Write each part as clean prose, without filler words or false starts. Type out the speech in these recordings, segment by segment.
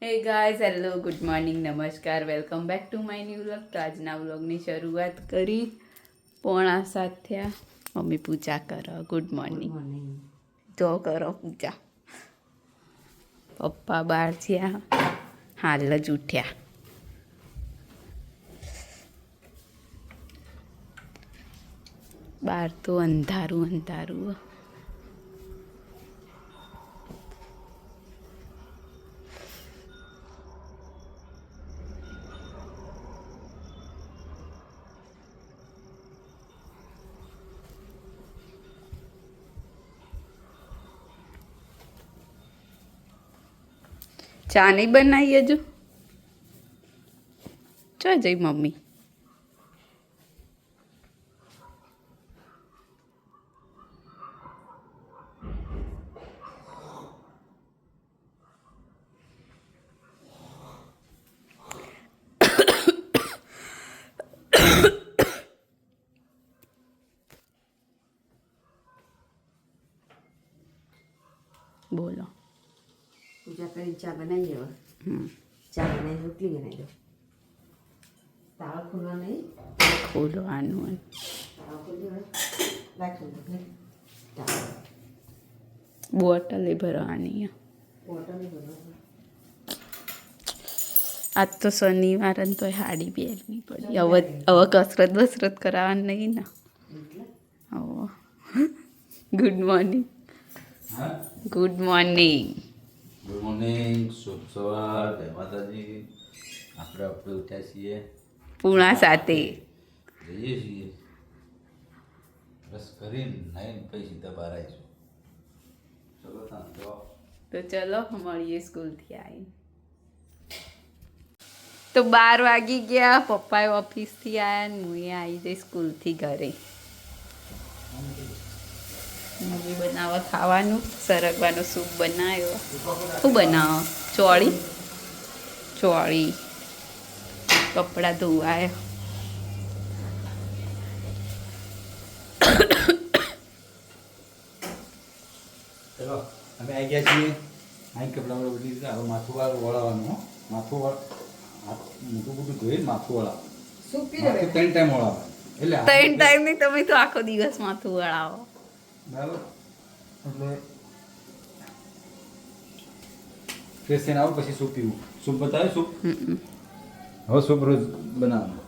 હે guys hello good morning નમસ્કાર welcome back to my new vlog. તો આજના વ્લોગની શરૂઆત કરી 6:45 થયા. મમ્મી પૂજા કરો. Good morning. જો કરો પૂજા. પપ્પા બહાર થયા, હાલ જ ઉઠ્યા. બહાર તો અંધારું અંધારું. ચા નહીં બનાવી હજુ? ચો જઈ મમ્મી. બોલો. પૂજા કરીને ચા બનાવી દેવા. ચા બનાવી રોટલી બનાવી દો. તાળો ખોલવા નહીં. ખોલવાનું તાળો ખોલી રાખો. બોટલે ભરવાની. બોટલ ભરવા. આજ તો શનિવાર ને તો હાડી પહેરવી પડી. હવે કસરત બસરત કરાવવાની નહીં ને. હવે good morning. Good morning. Good morning, શુભ સવાર, જય માતાજી. આપણે ઉઠ્યા છીએ પૂણા સાથે. જઈએ છીએ બસ કરીને નાઈને પછી સીધા બહાર આવીશું. ચલો ત્યાં જાઓ. તો ચલો મળીએ સ્કૂલથી આવીને. તો 12 વાગી ગયા. પપ્પાએ ઓફિસથી આવ્યા ને હું આવી જઈ સ્કૂલથી ઘરે. મમ્મી બનાવો ખાવાનું. સરગવાનો સૂપ બનાવ્યો. શું બનાવો? ચોળી. કપડાં ધોવાયા. ચલો અમે આવી ગયા છીએ. અહીં કપડાં બધી રીતે હવે માથું વાળું વળાવવાનું. હો માથું મોટું બધું ધોઈને માથું વળાવ. શું પી માથું 3 ટાઈમ વળાવે. એટલે 3 ટાઈમ નહીં, તમે તો આખો દિવસ માથું વળાવો. બરાબર. એટલે ફ્રેશ થઈને આવો પછી સૂપ પીવું. સૂપ બતાવે સૂપ. હવે સૂપ રોજ બનાવવાનું.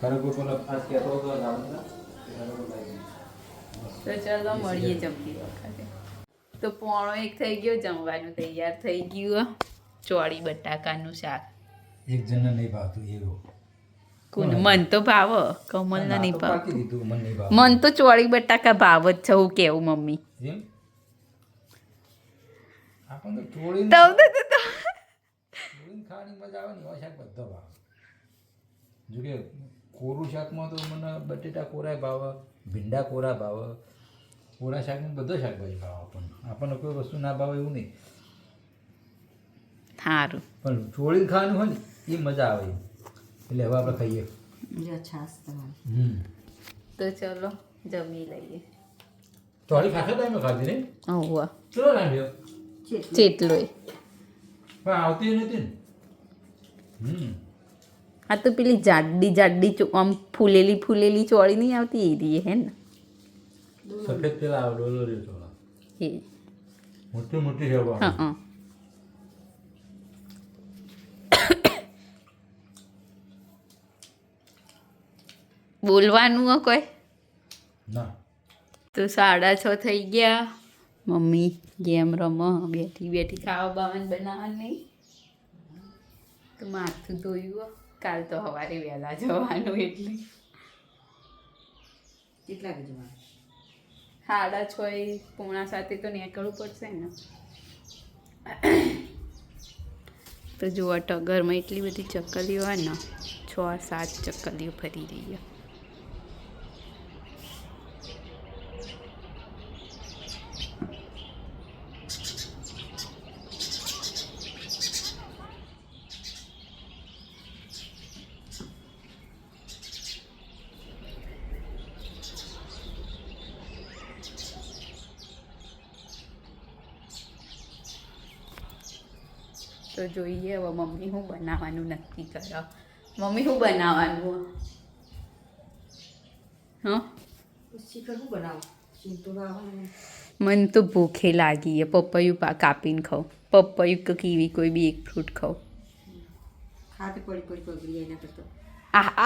ખરે કોઈ પેલા આજ કહેતો હતો તો ચલો મળીએ જમતી વખતે. તો 1:45 થઈ ગયો. જમવાનું તૈયાર થઈ ગયું. ચોળી બટાકાનું શાક. એક જણને નહીં ભાવતું એવું. કોને? મન તો ભાવ. કમલને નહીં ભાવ. પાકી દીધું મને નહીં ભાવ. મન તો ચોળી બટાકા ભાવ જ છે. હું કેવું મમ્મી? એમ આપણને ચોળીને ખાવાની મજા આવે ને એવા શાક બધા ભાવે. જોકે કોરું શાકમાં તો મને બટેટા કોરા ભાવે, ભીંડા કોરા ભાવે, કોરા શાકમાં બધા શાકભાજી ભાવે. આપણને કોઈ વસ્તુ ના ભાવે એવું નહીં. સારું. પણ ચોળીને ખાવાનું હોય ને એ મજા આવે. એટલે હવે આપણે ખાઈએ. છાસ તમારે. તો ચલો જમી લઈએ. ચોળી ખાખા ટાઈમે ખાધી ને. હોવા ચલો રાંધ્યો ચેટલોય. પણ આવતી નથી ને. આ તો પેલી જાડી આમ ફૂલેલી ચોળી નહીં આવતી એ રીએ હે ને. સફેદ પેલા આવે ડોલોરી ચોળા. એ મોટી મોટી છે. હા. બોલવાનું હો કોઈ. ના તો 6:30 થઈ ગયા. મમ્મી ગેમ રમો. બેઠી ખાવા બાવાનું બનાવવાનું નહીં. તો માથું ધોયું. કાલ તો સવારે વહેલા જવાનું એટલે કેટલા વાગે જવાનું? 6:30 6:45 તો નીકળવું પડશે ને. તો જુઓ ટગરમાં એટલી બધી ચક્કલીઓ હોય ને. 6-7 ચક્કલીઓ ફરી રહી. તો જોઈએ હવે મમ્મી શું બનાવવાનું નક્કી કરો. મમ્મી શું બનાવવાનું? હા, શીખર શું બનાવું? ચીંતો લાવવાનું. મને તો ભૂખે લાગી છે. પપૈયું કાપીને ખાઉં. પપૈયું કે કીવી કોઈ બી એક ફ્રૂટ ખાઉં. ખાતે પડી પગડી એના કરતો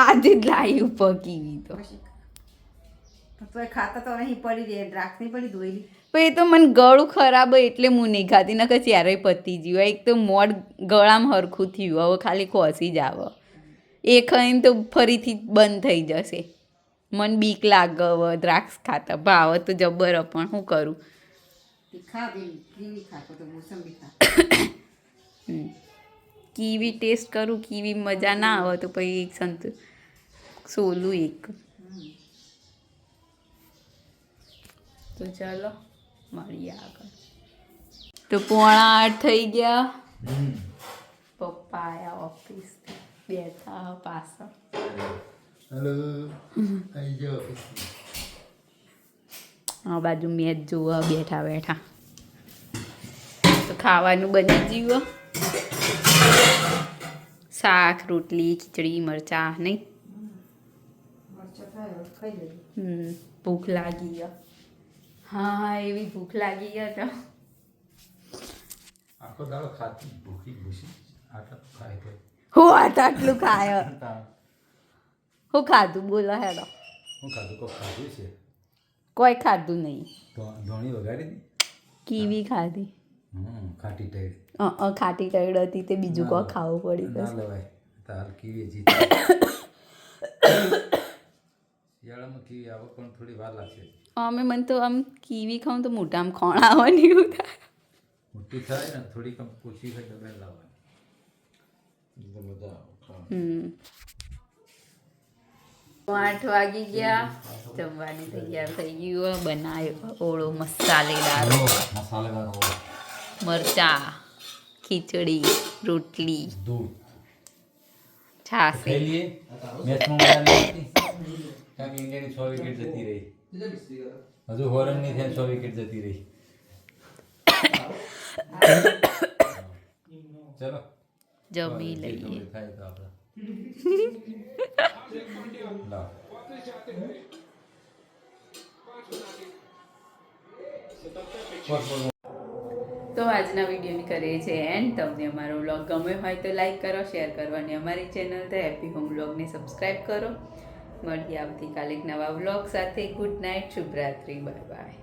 આજે જ લાવી ઉપર કીવી તો. પછી તો એ ખાતા તો નહીં પડી રહે, દ્રાક્ષ નહીં પડી ધોયેલી. પણ એ તો મને ગળું ખરાબ હોય એટલે હું નહીં ખાતી, નકર ક્યારેય પતી ગયું. એક તો મોઢ ગળામાં હરખું થયું, હવે ખાલી ખોસી જ આવે. એ ખાઈને તો ફરીથી બંધ થઈ જશે. મને બીક લાગે હવે દ્રાક્ષ ખાતા. ભાવ તો જબર પણ શું કરું. ખા કીવી ખા તો મોસંબી ખા. કીવી ટેસ્ટ કરું, કીવી મજા ના આવે તો પછી સોલું એક. તો ચાલો મળીએ આગળ. તો 7:45 થઈ ગયા. પપ્પા આયા ઓફિસથી, બેઠા પાછળ. હેલો, આવી જાઓ. આ બાજુ મેચ જોવા બેઠા બેઠા. તો ખાવાનું બની ગયું. શાક, રોટલી, ખીચડી, મરચાં નહીં. મરચાં થાય ખાઈ લઈએ. ભૂખ લાગી ગયો. હા, એવી ભૂખ લાગી ગયો તો આખો દાડો ખાતી ભૂખી ભૂસી આટલા તો ખાય તો હું આટલું ખાય. હું ખાધું બોલો હેડો. હું ખાધું કોઈ ખાધું છે? કોઈ ખાધું નહીં. તો ધોણી વગાડી દી. કીવી ખાધી. ખાટી ટાઈડ. ખાટી ટાઈડ હતી તે બીજું કોઈ ખાવું પડી ના બસ. લેવાય તાર કીવી જીત. શિયાળામાં કીવી આવે પણ થોડી વાર લાગશે. અમે મને તો આમ કીવી ખાઉં તો મોઢામાં ખોણ આવવાની એવું થાય. મોટી થાય ને થોડીક આમ પૂછી હોય ડબલ લાવવાની તો મજા આવે ખાવાની. 8 વાગી ગયા. જમવાની તૈયાર થઈ ગયું. બનાવ્યો ઓળો મસાલેદાર. મસાલેદાર હોય. મરચાં, ખીચડી, રોટલી, દૂધ છાશ. ખાઈ લઈએ. મેચમાં મજા નહીં આવતી કારણ કે ઇન્ડિયાની 6 વિકેટ જતી રહી. હજુ હોરન ની થઈને 6 વિકેટ જતી રહી. ચલો જમી લઈએ. થાય તો આપણે લાવ. તો આજના વિડીયોની કરીએ છીએ એન્ડ. તમને અમારો વ્લોગ ગમ્યો હોય તો લાઈક કરો, શેર કરો અને અમારી ચેનલ ધ હેપી હોમ વ્લોગને સબસ્ક્રાઈબ કરો. મળીએ આવતીકાલે એક નવા વ્લોગ સાથે. ગુડ નાઇટ, શુભરાત્રી, બાય બાય.